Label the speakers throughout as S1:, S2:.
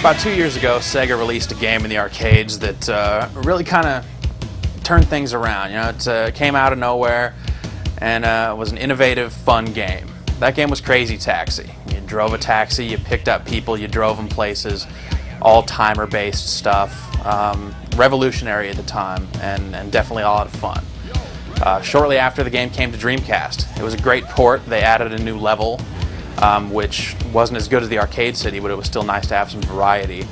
S1: About 2 years ago, Sega released a game in the arcades that really kind of turned things around. You know, it came out of nowhere and was an innovative, fun game. That game was Crazy Taxi. You drove a taxi, you picked up people, you drove them places, all timer-based stuff. Revolutionary at the time and definitely a lot of fun. Shortly after, the game came to Dreamcast. It was a great port. They added a new level, which wasn't as good as the Arcade City, but it was still nice to have some variety.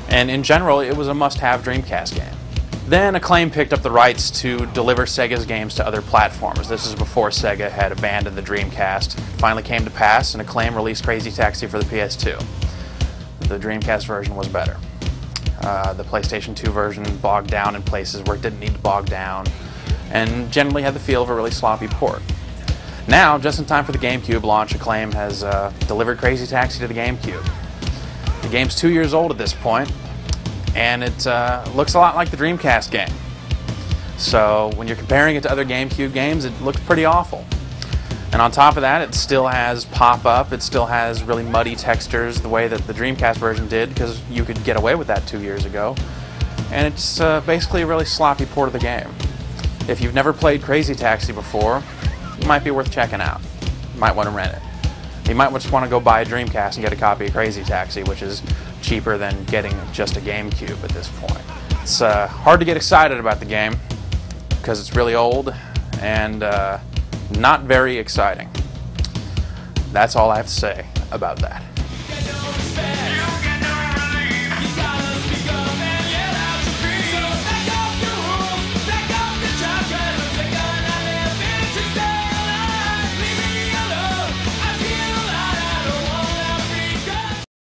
S1: And in general, it was a must-have Dreamcast game. Then Acclaim picked up the rights to deliver Sega's games to other platforms. This is before Sega had abandoned the Dreamcast. It finally came to pass, and Acclaim released Crazy Taxi for the PS2. The Dreamcast version was better. The PlayStation 2 version bogged down in places where it didn't need to bog down, and generally had the feel of a really sloppy port. Now, just in time for the GameCube launch, Acclaim has delivered Crazy Taxi to the GameCube. The game's 2 years old at this point, and it looks a lot like the Dreamcast game. So when you're comparing it to other GameCube games, it looks pretty awful. And on top of that, it still has pop-up, it still has really muddy textures the way that the Dreamcast version did, because you could get away with that 2 years ago. And it's basically a really sloppy port of the game. If you've never played Crazy Taxi before, it might be worth checking out. You might want to rent it. You might just want to go buy a Dreamcast and get a copy of Crazy Taxi, which is cheaper than getting just a GameCube at this point. It's hard to get excited about the game because it's really old and not very exciting. That's all I have to say about that.